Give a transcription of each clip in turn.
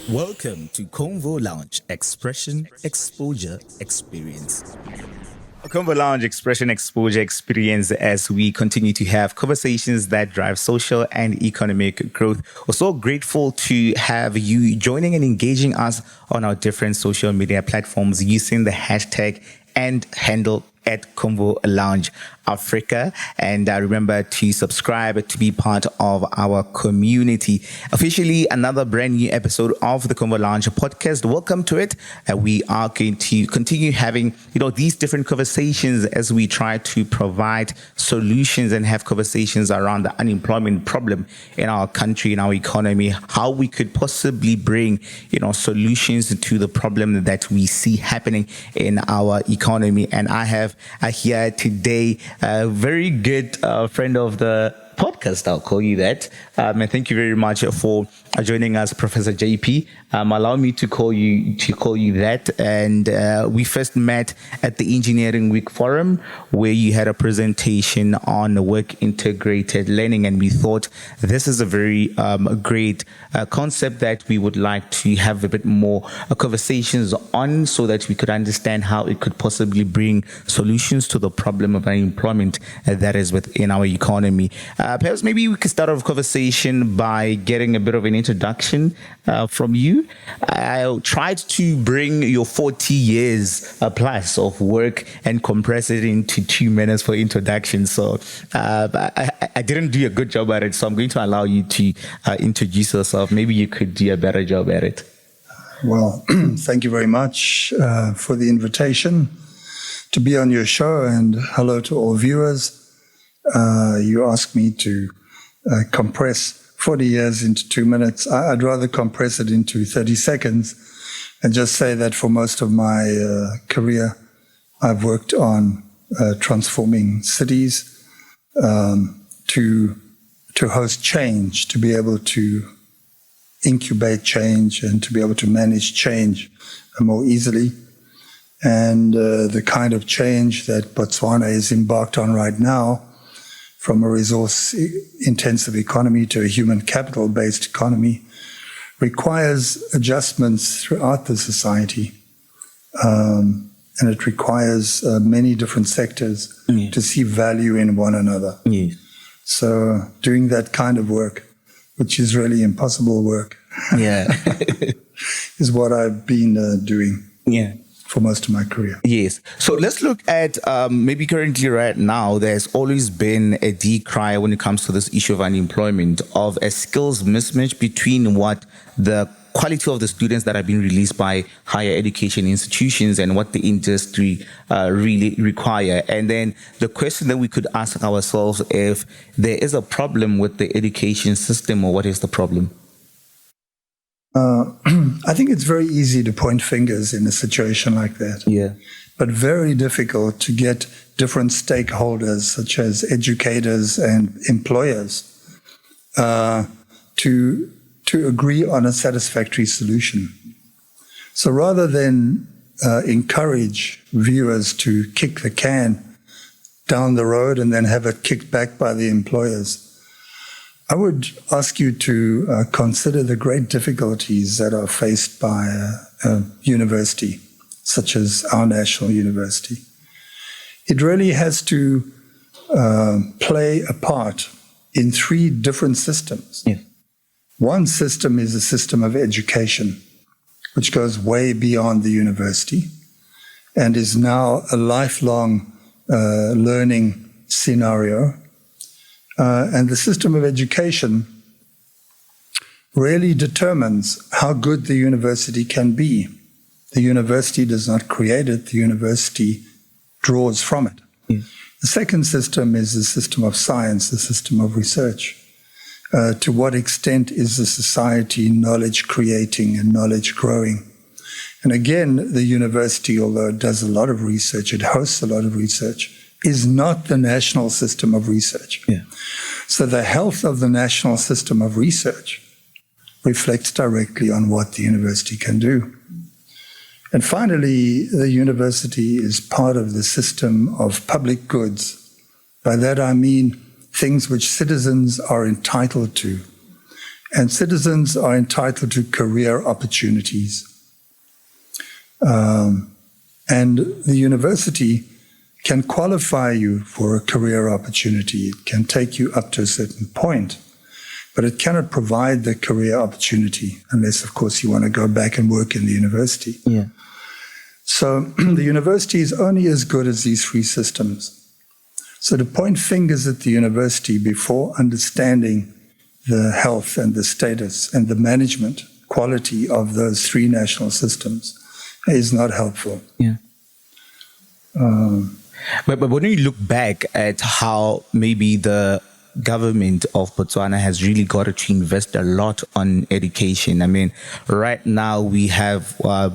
Welcome to Convo Lounge Expression Exposure Experience. Convo Lounge Expression Exposure Experience as we continue to have conversations that drive social and economic growth. We're so grateful to have you joining and engaging us on our different social media platforms using the hashtag and handle at Convo Lounge Africa. And remember to subscribe to be part of our community. Officially, another brand new episode of the Convo Lounge podcast. Welcome to it. We are going to continue having, these different conversations as we try to provide solutions and have conversations around the unemployment problem in our country, in our economy, how we could possibly bring, solutions to the problem that we see happening in our economy. And I have here today a very good friend of the podcast, I'll call you that. And thank you very much for joining us, Professor JP. Allow me to call you that. And we first met at the Engineering Week Forum, where you had a presentation on work integrated learning, and we thought this is a very great concept that we would like to have a bit more conversations on, so that we could understand how it could possibly bring solutions to the problem of unemployment that is within our economy. Perhaps maybe we could start off conversation by getting a bit of an introduction from you. I tried to bring your 40 years plus of work and compress it into 2 minutes for introduction. So I didn't do a good job at it. So I'm going to allow you to introduce yourself. Maybe you could do a better job at it. Well, thank you very much for the invitation to be on your show, and hello to all viewers. You asked me to compress 40 years into 2 minutes. I'd rather compress it into 30 seconds and just say that for most of my career, I've worked on transforming cities to host change, to be able to incubate change and to be able to manage change more easily. And the kind of change that Botswana is embarked on right now, from a resource-intensive economy to a human capital-based economy, requires adjustments throughout the society. And it requires many different sectors to see value in one another. Yes. So doing that kind of work, which is really impossible work, is what I've been doing. Yeah. For most of my career. Yes. So let's look at maybe currently right now, there's always been a decry when it comes to this issue of unemployment, of a skills mismatch between what the quality of the students that are being released by higher education institutions and what the industry really require. And then the question that we could ask ourselves, if there is a problem with the education system, or what is the problem? I think it's very easy to point fingers in a situation like that. Yeah. But very difficult to get different stakeholders, such as educators and employers, to agree on a satisfactory solution. So rather than encourage viewers to kick the can down the road and then have it kicked back by the employers, I would ask you to consider the great difficulties that are faced by a university, such as our national university. It really has to play a part in 3 different systems. Yeah. One system is a system of education, which goes way beyond the university and is now a lifelong learning scenario. And the system of education really determines how good the university can be. The university does not create it, the university draws from it. Mm. The second system is the system of science, the system of research. To what extent is the society knowledge creating and knowledge growing? And again, the university, although it does a lot of research, it hosts a lot of research, is not the national system of research. Yeah. So the health of the national system of research reflects directly on what the university can do. And finally, the university is part of the system of public goods. By that I mean things which citizens are entitled to And citizens are entitled to career opportunities. And the university can qualify you for a career opportunity. It can take you up to a certain point, but it cannot provide the career opportunity unless, of course, you want to go back and work in the university. Yeah. So the university is only as good as these three systems. So to point fingers at the university before understanding the health and the status and the management quality of those three national systems is not helpful. Yeah. But when you look back at how maybe the government of Botswana has really got to invest a lot on education. I mean, right now we have a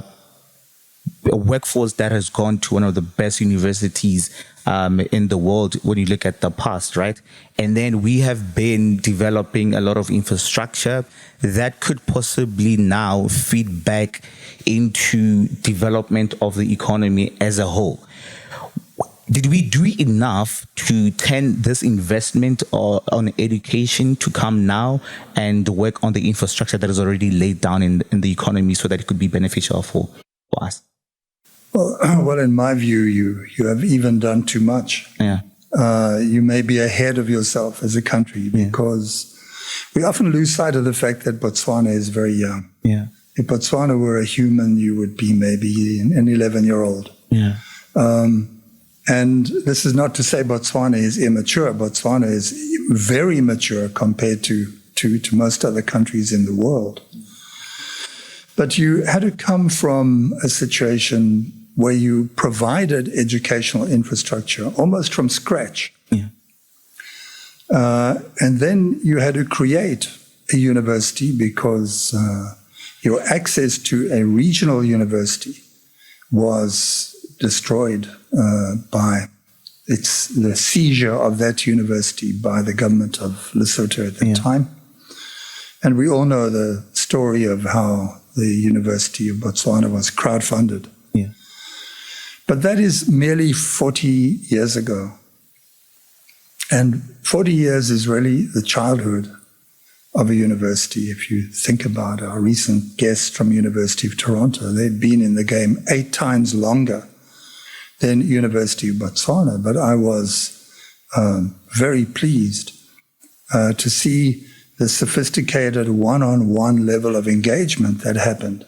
workforce that has gone to one of the best universities in the world when you look at the past, right? And then we have been developing a lot of infrastructure that could possibly now feed back into development of the economy as a whole. Did we do enough to turn this investment on education to come now and work on the infrastructure that is already laid down in the economy so that it could be beneficial for us? Well, in my view, you have even done too much. Yeah. You may be ahead of yourself as a country because we often lose sight of the fact that Botswana is very young. Yeah. If Botswana were a human, you would be maybe an 11-year-old. Yeah. And this is not to say Botswana is immature. Botswana is very mature compared to most other countries in the world. But you had to come from a situation where you provided educational infrastructure almost from scratch. Yeah. And then you had to create a university because your access to a regional university was destroyed by the seizure of that university by the government of Lesotho at that time. And we all know the story of how the University of Botswana was crowdfunded. Yeah. But that is merely 40 years ago. And 40 years is really the childhood of a university. If you think about our recent guests from University of Toronto, they'd been in the game 8 times longer than University of Botswana. But I was very pleased to see the sophisticated one-on-one level of engagement that happened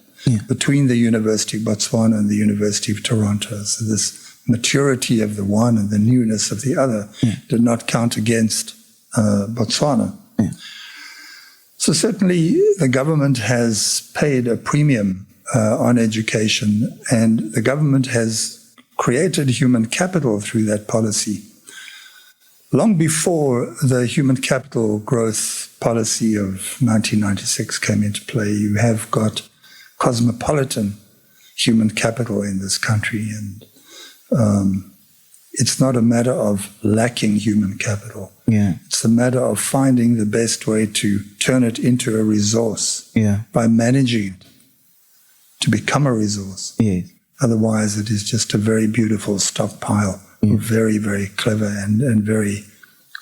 between the University of Botswana and the University of Toronto. So this maturity of the one and the newness of the other did not count against Botswana. Yeah. So certainly the government has paid a premium on education, and the government has created human capital through that policy. Long before the human capital growth policy of 1996 came into play, you have got cosmopolitan human capital in this country. And it's not a matter of lacking human capital. Yeah. It's a matter of finding the best way to turn it into a resource by managing it to become a resource. Yes. Otherwise, it is just a very beautiful stockpile of very, very clever and very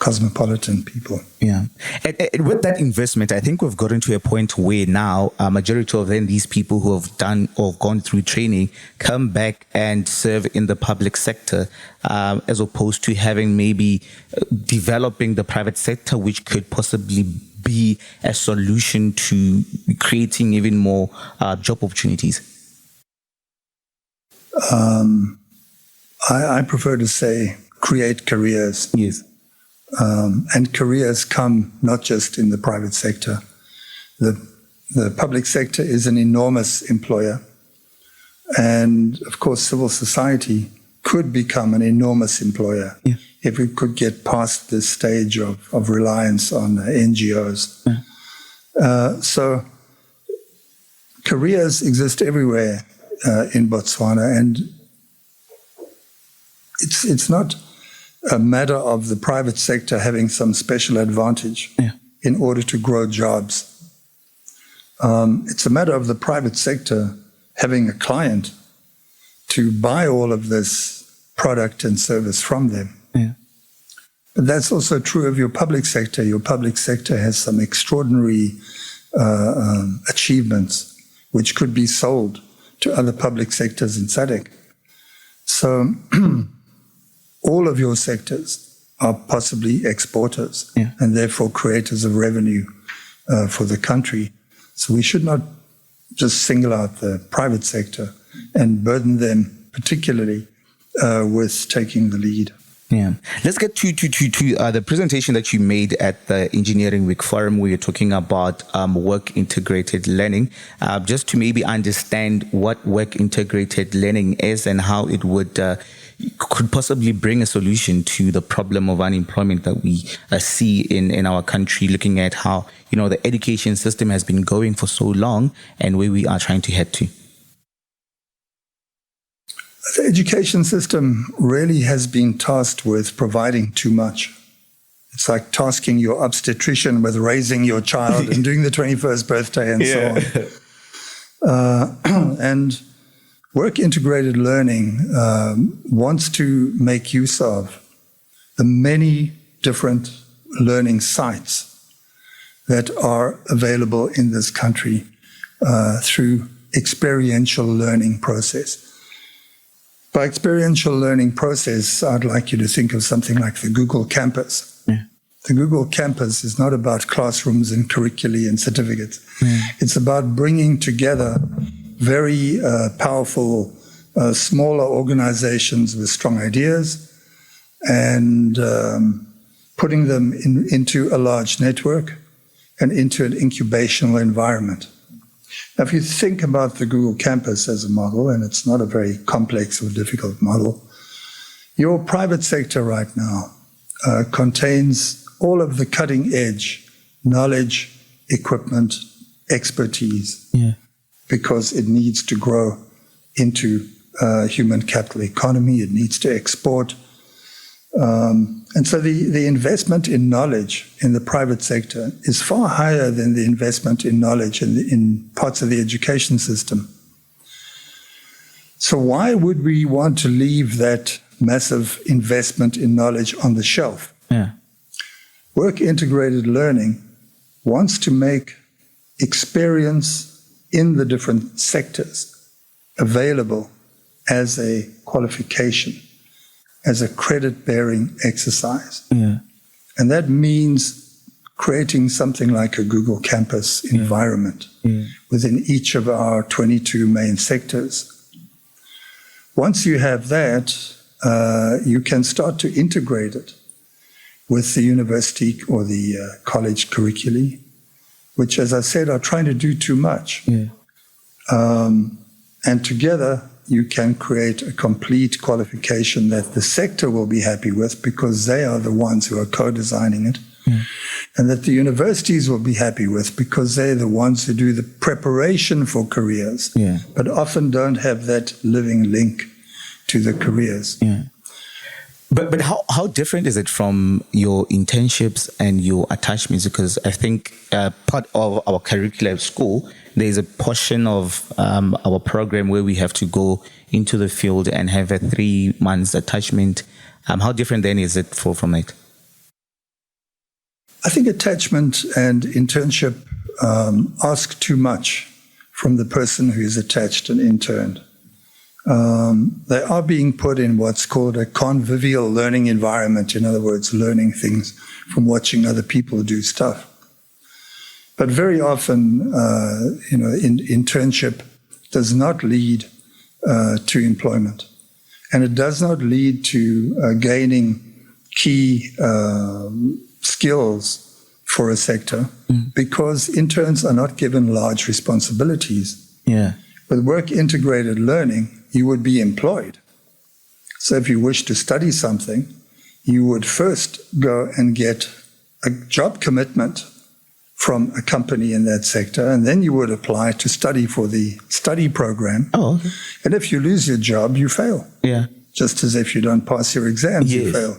cosmopolitan people. Yeah. And with that investment, I think we've gotten to a point where now a majority of them, these people who have done or gone through training, come back and serve in the public sector, as opposed to having maybe developing the private sector, which could possibly be a solution to creating even more job opportunities. I prefer to say create careers. Yes. And careers come not just in the private sector. The public sector is an enormous employer. And of course, civil society could become an enormous employer if we could get past this stage of reliance on NGOs. So careers exist everywhere in Botswana, and it's not a matter of the private sector having some special advantage in order to grow jobs. It's a matter of the private sector having a client to buy all of this product and service from them. But that's also true of your public sector. Your public sector has some extraordinary achievements which could be sold to other public sectors in SADC. So all of your sectors are possibly exporters and therefore creators of revenue for the country. So we should not just single out the private sector and burden them particularly with taking the lead. Yeah. Let's get to the presentation that you made at the Engineering Week Forum, where you're talking about work integrated learning. Just to maybe understand what work integrated learning is and how it would could possibly bring a solution to the problem of unemployment that we see in our country, looking at how, the education system has been going for so long and where we are trying to head to. The education system really has been tasked with providing too much. It's like tasking your obstetrician with raising your child and doing the 21st birthday and so on. And work integrated learning wants to make use of the many different learning sites that are available in this country through experiential learning process. By experiential learning process, I'd like you to think of something like the Google campus. Yeah. The Google campus is not about classrooms and curricula and certificates. Yeah. It's about bringing together very powerful, smaller organizations with strong ideas and putting them into a large network and into an incubational environment. Now, if you think about the Google campus as a model, and it's not a very complex or difficult model, your private sector right now contains all of the cutting edge knowledge, equipment, expertise, because it needs to grow into human capital economy. It needs to export. And so the investment in knowledge in the private sector is far higher than the investment in knowledge in parts of the education system. So why would we want to leave that massive investment in knowledge on the shelf? Yeah. Work integrated learning wants to make experience in the different sectors available as a qualification, as a credit-bearing exercise. Yeah. And that means creating something like a Google campus environment within each of our 22 main sectors. Once you have that, you can start to integrate it with the university or the college curricula, which, as I said, are trying to do too much. Yeah. And together, you can create a complete qualification that the sector will be happy with because they are the ones who are co-designing it. Yeah. And that the universities will be happy with because they're the ones who do the preparation for careers, but often don't have that living link to the careers. Yeah. But how different is it from your internships and your attachments? Because I think part of our curriculum at school, there's a portion of our program where we have to go into the field and have a 3 months attachment. How different then is it from it? I think attachment and internship ask too much from the person who is attached and interned. They are being put in what's called a convivial learning environment. In other words, learning things from watching other people do stuff. But very often, internship does not lead to employment. And it does not lead to gaining key skills for a sector because interns are not given large responsibilities. Yeah. With work integrated learning, you would be employed. So if you wish to study something, you would first go and get a job commitment from a company in that sector, and then you would apply to study for the study program. Oh, okay. And if you lose your job, you fail. Yeah. Just as if you don't pass your exams, you fail.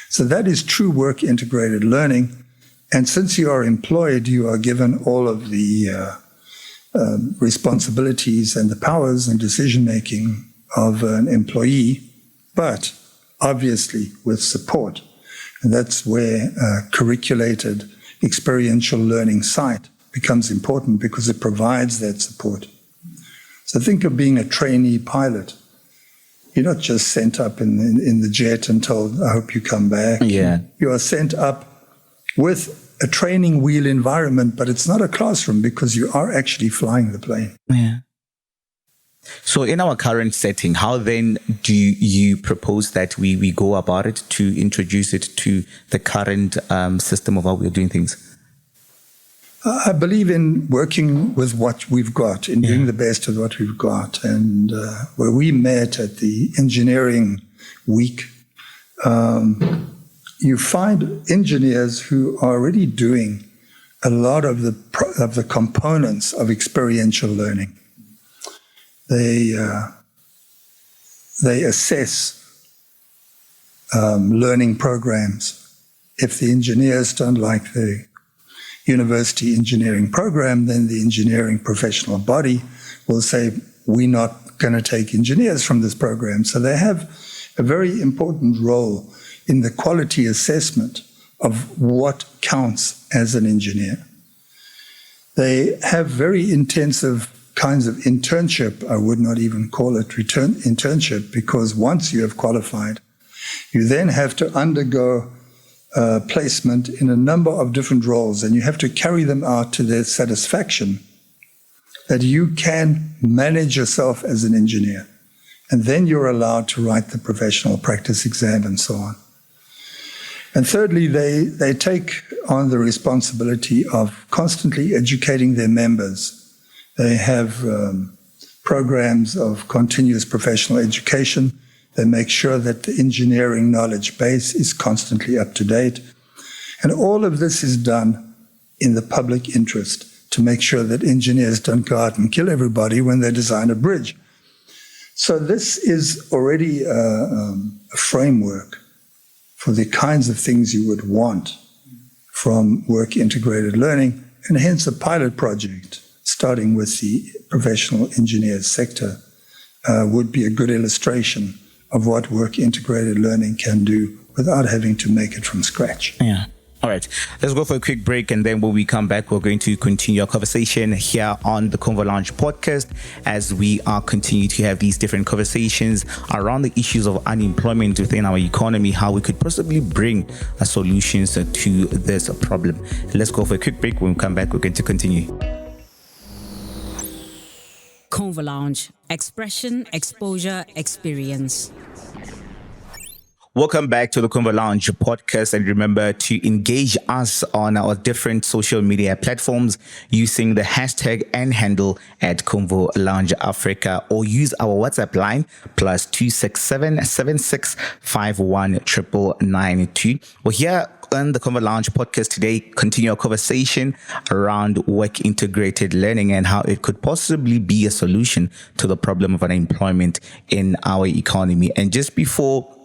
So that is true work integrated learning. And since you are employed, you are given all of the responsibilities and the powers and decision-making of an employee, but obviously with support. And that's where curriculated experiential learning site becomes important because it provides that support. So think of being a trainee pilot. You're not just sent up in the jet and told, I hope you come back. Yeah. You are sent up with a training wheel environment, but it's not a classroom because you are actually flying the plane. Yeah. So in our current setting, how then do you propose that we go about it to introduce it to the current system of how we're doing things? I believe in working with what we've got, in doing the best with what we've got. And where we met at the engineering week, you find engineers who are already doing a lot of the components of experiential learning. They assess learning programs. If the engineers don't like the university engineering program, then the engineering professional body will say, we're not going to take engineers from this program. So they have a very important role in the quality assessment of what counts as an engineer. They have very intensive kinds of internship. I would not even call it internship, because once you have qualified, you then have to undergo placement in a number of different roles, and you have to carry them out to their satisfaction, that you can manage yourself as an engineer. And then you're allowed to write the professional practice exam and so on. And thirdly, they take on the responsibility of constantly educating their members. They have programs of continuous professional education. They make sure that the engineering knowledge base is constantly up to date. And all of this is done in the public interest to make sure that engineers don't go out and kill everybody when they design a bridge. So this is already a framework for the kinds of things you would want from work integrated learning, and hence a pilot project starting with the professional engineers sector would be a good illustration of what work integrated learning can do without having to make it from scratch. Yeah. All right, let's go for a quick break, and then when we come back, we're going to continue our conversation here on the Convo Lounge podcast as we are continuing to have these different conversations around the issues of unemployment within our economy, how we could possibly bring solutions to this problem. Let's go for a quick break. When we come back, we're going to continue. Convo Lounge, expression, exposure, experience. Welcome back to the Convo Lounge podcast, and remember to engage us on our different social media platforms using the hashtag and handle at Convo Lounge Africa, or use our WhatsApp line +267 76 51 992. We're here on the Convo Lounge podcast today, continue our conversation around work integrated learning and how it could possibly be a solution to the problem of unemployment in our economy. And just before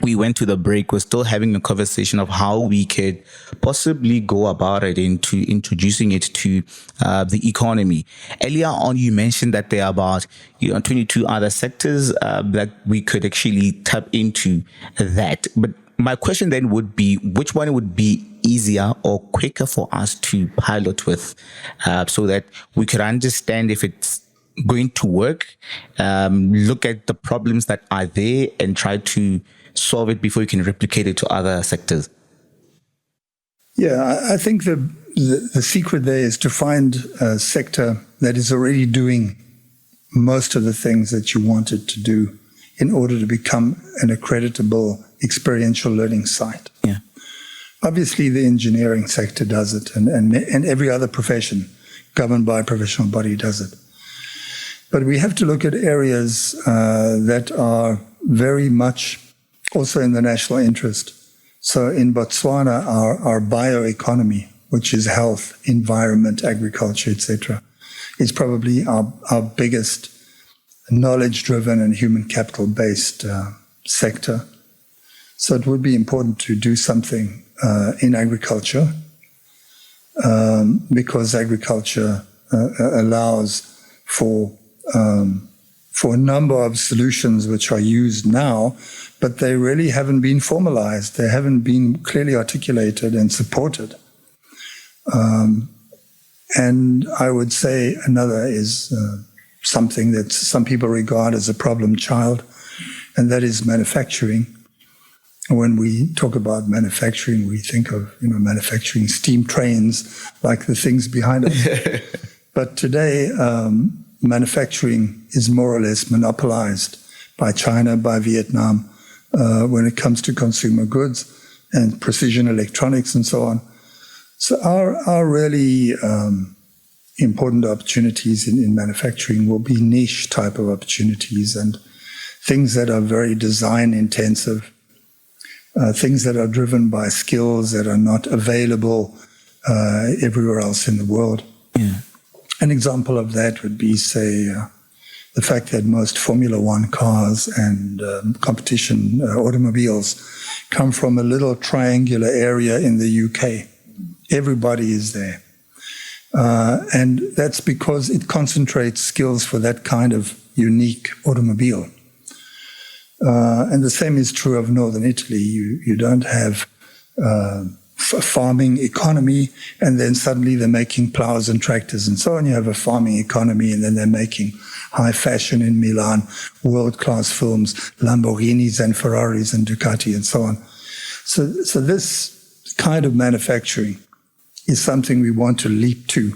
we went to the break, we're still having a conversation of how we could possibly go about it into introducing it to the economy. Earlier on, you mentioned that there are about 22 other sectors that we could actually tap into that. But my question then would be, which one would be easier or quicker for us to pilot with, so that we could understand if it's going to work, look at the problems that are there and try to solve it before you can replicate it to other sectors? Yeah, I think the secret there is to find a sector that is already doing most of the things that you want it to do in order to become an accreditable experiential learning site. Yeah. Obviously, the engineering sector does it, and every other profession governed by a professional body does it. But we have to look at areas that are very much also in the national interest. So in Botswana, our bioeconomy, which is health, environment, agriculture, etc., is probably our biggest knowledge-driven and human capital-based sector. So it would be important to do something in agriculture, because agriculture allows for a number of solutions which are used now, but they really haven't been formalized. They haven't been clearly articulated and supported. And I would say another is something that some people regard as a problem child, and that is manufacturing. When we talk about manufacturing, we think of manufacturing steam trains, like the things behind us. But today, manufacturing is more or less monopolized by China, by Vietnam, when it comes to consumer goods and precision electronics and so on. So our really important opportunities in manufacturing will be niche type of opportunities and things that are very design intensive, things that are driven by skills that are not available everywhere else in the world. Yeah. An example of that would be, say, the fact that most Formula One cars and competition automobiles come from a little triangular area in the UK. Everybody is there. And that's because it concentrates skills for that kind of unique automobile. And the same is true of northern Italy. You don't have a farming economy, and then suddenly they're making plows and tractors and so on. You have a farming economy, and then they're making high fashion in Milan, world-class films, Lamborghinis and Ferraris and Ducati and so on. So this kind of manufacturing is something we want to leap to.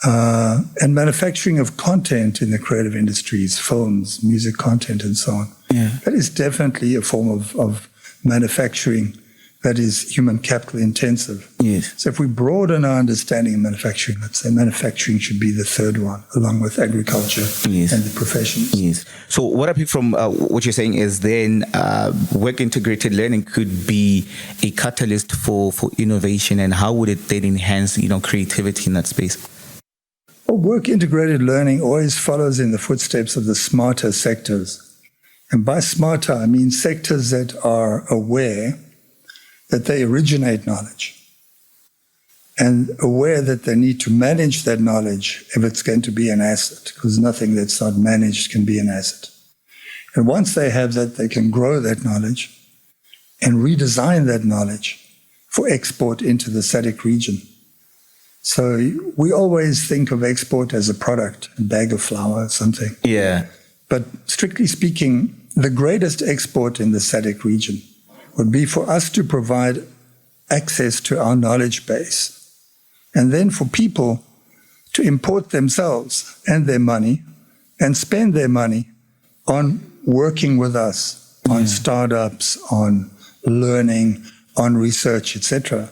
And manufacturing of content in the creative industries, films, music content, and so on. Yeah. That is definitely a form of manufacturing that is human capital intensive. Yes. So if we broaden our understanding of manufacturing, let's say manufacturing should be the third one, along with agriculture Yes. and the professions. Yes. So what I pick from what you're saying is then work integrated learning could be a catalyst for innovation, and how would it then enhance creativity in that space? Well, work integrated learning always follows in the footsteps of the smarter sectors. And by smarter, I mean sectors that are aware that they originate knowledge and aware that they need to manage that knowledge if it's going to be an asset, because nothing that's not managed can be an asset. And once they have that, they can grow that knowledge and redesign that knowledge for export into the SADC region. So we always think of export as a product, a bag of flour or something. Yeah. But strictly speaking, the greatest export in the SADC region would be for us to provide access to our knowledge base, and then for people to import themselves and their money and spend their money on working with us, on startups, on learning, on research, etc.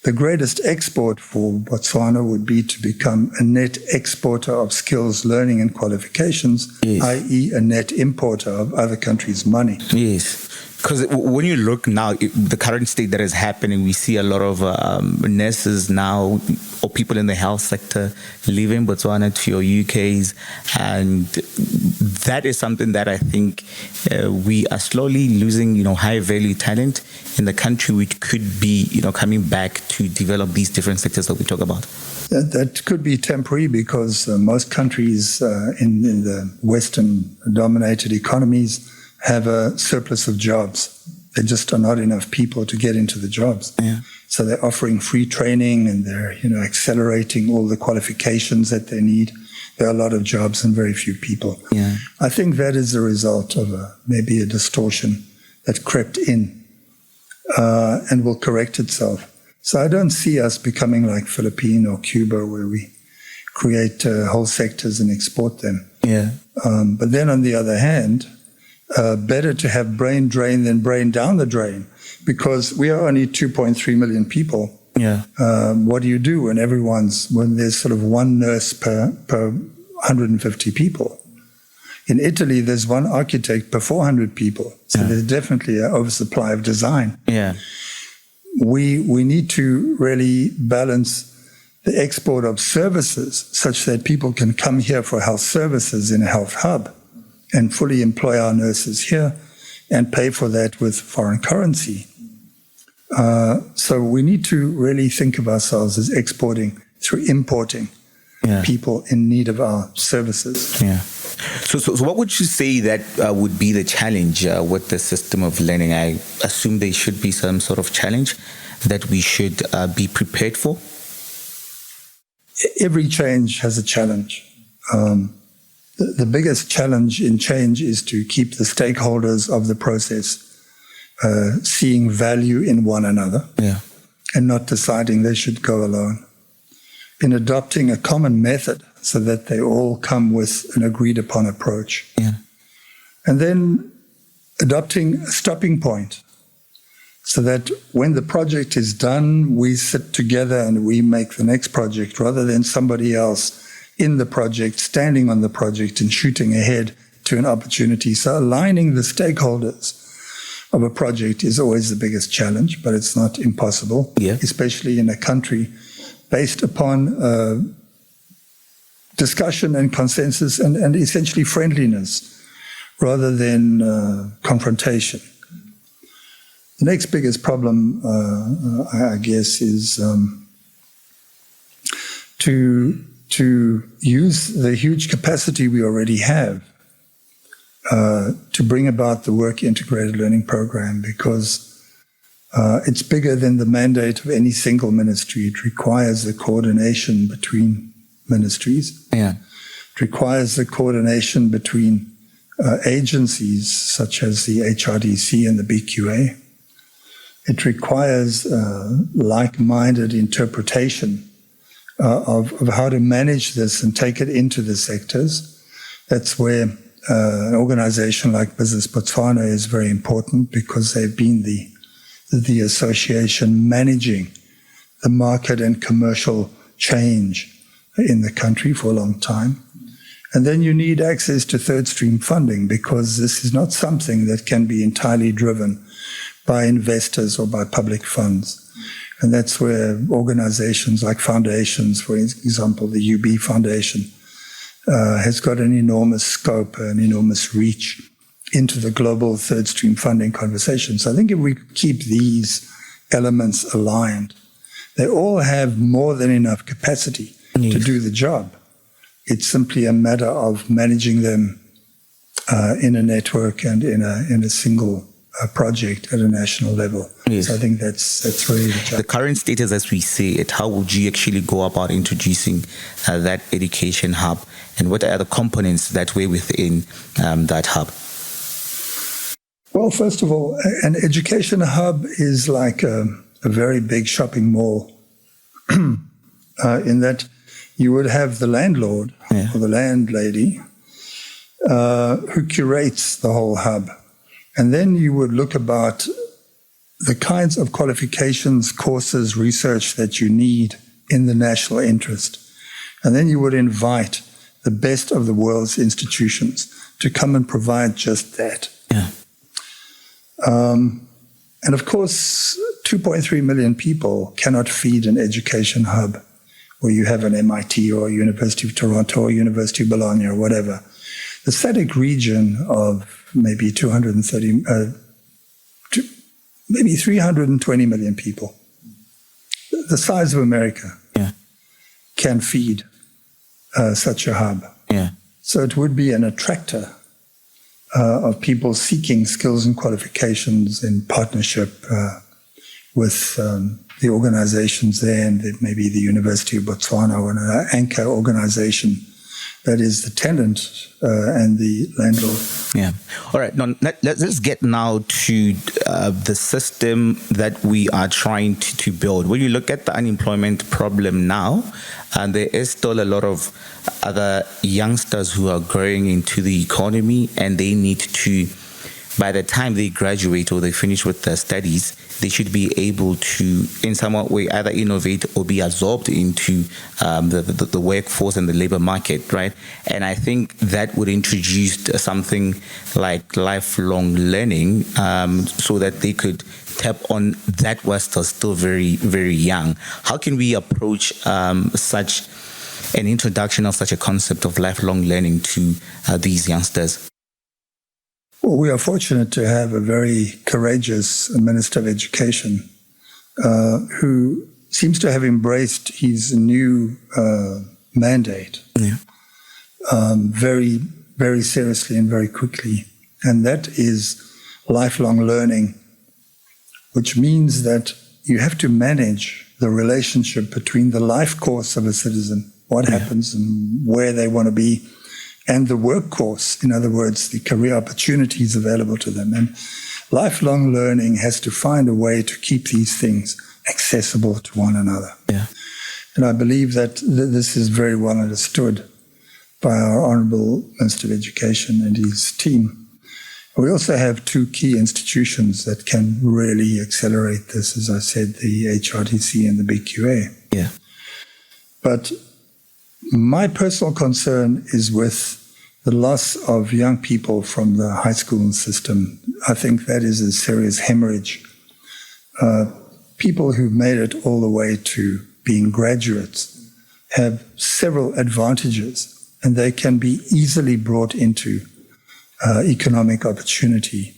The greatest export for Botswana would be to become a net exporter of skills, learning, and qualifications, Yes. i.e. a net importer of other countries' money. Yes. Because when you look now, the current state that is happening, we see a lot of nurses now, or people in the health sector, leaving Botswana to your UKs, and that is something that I think we are slowly losing, high value talent in the country, which could be, coming back to develop these different sectors that we talk about. That could be temporary, because most countries in the Western-dominated economies have a surplus of jobs. There just are not enough people to get into the jobs. Yeah. So they're offering free training, and they're accelerating all the qualifications that they need. There are a lot of jobs and very few people. Yeah. I think that is the result of maybe a distortion that crept in and will correct itself. So I don't see us becoming like Philippines or Cuba, where we create whole sectors and export them. Yeah. But then on the other hand, better to have brain drain than brain down the drain, because we are only 2.3 million people. Yeah. What do you do when there's sort of one nurse per 150 people? In Italy, there's one architect per 400 people. So there's definitely an oversupply of design. Yeah. We need to really balance the export of services such that people can come here for health services in a health hub and fully employ our nurses here and pay for that with foreign currency. So we need to really think of ourselves as exporting through importing people in need of our services. Yeah. So what would you say that would be the challenge with the system of learning? I assume there should be some sort of challenge that we should be prepared for. every change has a challenge. The biggest challenge in change is to keep the stakeholders of the process seeing value in one another, and not deciding they should go alone. In adopting a common method so that they all come with an agreed upon approach. And then adopting a stopping point so that when the project is done, we sit together and we make the next project rather than somebody else in the project, standing on the project and shooting ahead to an opportunity. So aligning the stakeholders of a project is always the biggest challenge, but it's not impossible, especially in a country based upon discussion and consensus and essentially friendliness rather than confrontation. The next biggest problem, I guess, is to use the huge capacity we already have to bring about the work integrated learning program, because it's bigger than the mandate of any single ministry. It requires the coordination between ministries. It requires the coordination between agencies such as the HRDC and the BQA. It requires like-minded interpretation of how to manage this and take it into the sectors. That's where an organization like Business Botswana is very important, because they've been the association managing the market and commercial change in the country for a long time. And then you need access to third stream funding, because this is not something that can be entirely driven by investors or by public funds. And that's where organizations like foundations, for example, the UB Foundation, has got an enormous scope, an enormous reach into the global third stream funding conversation. So I think if we keep these elements aligned, they all have more than enough capacity to do the job. It's simply a matter of managing them in a network and in a single project at a national level. So I think that's really the challenge. The current status, as we say it, how would you actually go about introducing that education hub, and what are the components that were within that hub? Well, first of all, an education hub is like a very big shopping mall in that you would have the landlord or the landlady who curates the whole hub. And then you would look about the kinds of qualifications, courses, research that you need in the national interest. And then you would invite the best of the world's institutions to come and provide just that. And of course, 2.3 million people cannot feed an education hub where you have an MIT or University of Toronto or University of Bologna or whatever. The SADC region of maybe 320 million people, the size of America, can feed such a hub. So it would be an attractor of people seeking skills and qualifications in partnership with the organizations there, and maybe the University of Botswana or an anchor organization that is the tenant and the landlord. All right. Now, let's get now to the system that we are trying to build. When you look at the unemployment problem now, and there is still a lot of other youngsters who are growing into the economy, and they need to, by the time they graduate or they finish with their studies, they should be able to, in some way, either innovate or be absorbed into the workforce and the labor market, right? And I think that would introduce something like lifelong learning, so that they could tap on that whilst they're still very, very young. How can we approach such an introduction of such a concept of lifelong learning to these youngsters? Well, we are fortunate to have a very courageous Minister of Education who seems to have embraced his new mandate very, very seriously and very quickly. And that is lifelong learning, which means that you have to manage the relationship between the life course of a citizen what happens and where they want to be, and the work course, in other words, the career opportunities available to them. And lifelong learning has to find a way to keep these things accessible to one another. Yeah. And I believe that this is very well understood by our Honourable Minister of Education and his team. We also have two key institutions that can really accelerate this, as I said, the HRTC and the BQA. Yeah. But my personal concern is with the loss of young people from the high school system. I think that is a serious hemorrhage. People who've made it all the way to being graduates have several advantages, and they can be easily brought into economic opportunity.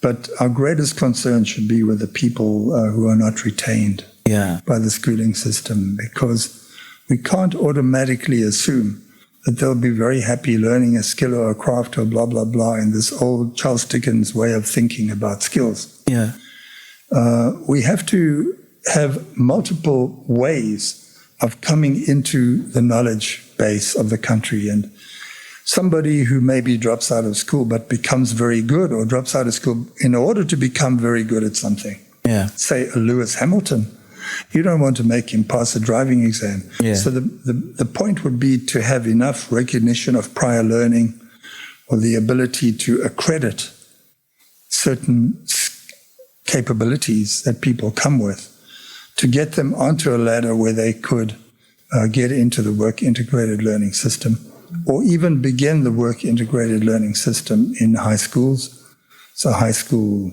But our greatest concern should be with the people who are not retained by the schooling system, because we can't automatically assume that they'll be very happy learning a skill or a craft or blah, blah, blah in this old Charles Dickens way of thinking about skills. Yeah. We have to have multiple ways of coming into the knowledge base of the country. And somebody who maybe drops out of school but becomes very good, or drops out of school in order to become very good at something. Yeah. Say a Lewis Hamilton. You don't want to make him pass a driving exam. Yeah. So the point would be to have enough recognition of prior learning, or the ability to accredit certain capabilities that people come with, to get them onto a ladder where they could get into the work integrated learning system, or even begin the work integrated learning system in high schools. So high school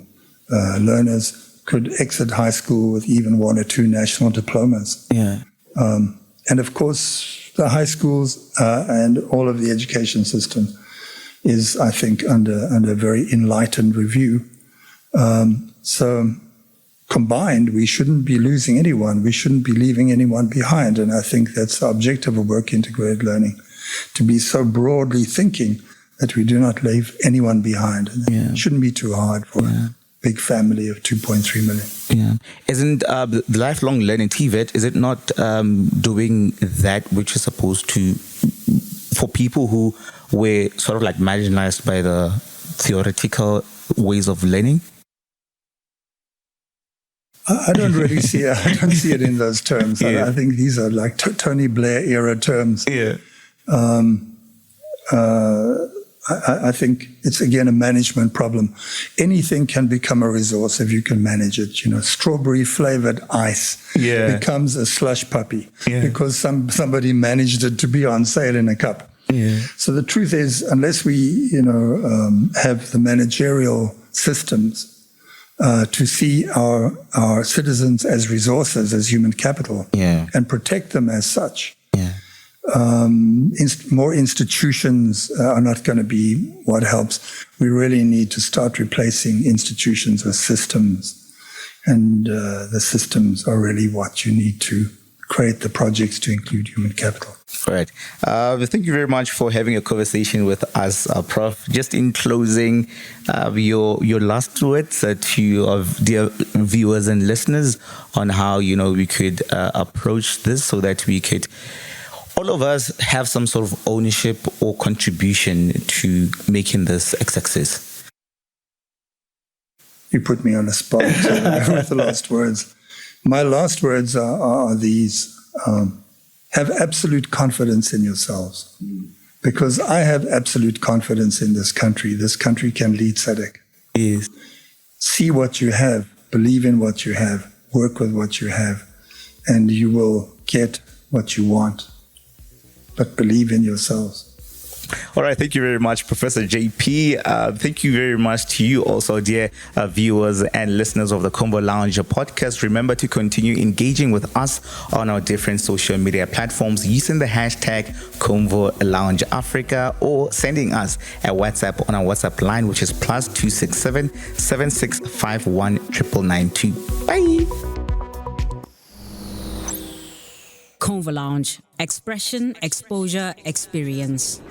learners could exit high school with even 1 or 2 national diplomas. Yeah. And of course, the high schools and all of the education system is, I think, under very enlightened review. So combined, we shouldn't be losing anyone. We shouldn't be leaving anyone behind. And I think that's the objective of work integrated learning, to be so broadly thinking that we do not leave anyone behind. And it shouldn't be too hard for a big family of 2.3 million. Yeah. Isn't the lifelong learning TVET, is it not doing that which is supposed to, for people who were sort of like marginalized by the theoretical ways of learning? I don't really see it. I don't see it in those terms. I think these are like Tony Blair era terms. Yeah. I think it's, again, a management problem. Anything can become a resource if you can manage it. You know, strawberry flavored ice becomes a slush puppy because somebody managed it to be on sale in a cup. Yeah. So the truth is, unless we, have the managerial systems to see our citizens as resources, as human capital, and protect them as such. More institutions are not going to be what helps. We really need to start replacing institutions with systems. And the systems are really what you need to create the projects to include human capital. Right. Thank you very much for having a conversation with us, Prof. Just in closing, your last words to our dear viewers and listeners on how, we could approach this so that we could, all of us, have some sort of ownership or contribution to making this a success. You put me on the spot with the last words. My last words are these. Have absolute confidence in yourselves, because I have absolute confidence in this country. This country can lead SADC. Yes. See what you have, believe in what you have, work with what you have, and you will get what you want. But believe in yourselves. All right. Thank you very much, Professor JP. Thank you very much to you also, dear viewers and listeners of the Convo Lounge podcast. Remember to continue engaging with us on our different social media platforms using the hashtag Convo Lounge Africa, or sending us a WhatsApp on our WhatsApp line, which is +267 7651 992. Bye. Convo Lounge. Expression, exposure, experience.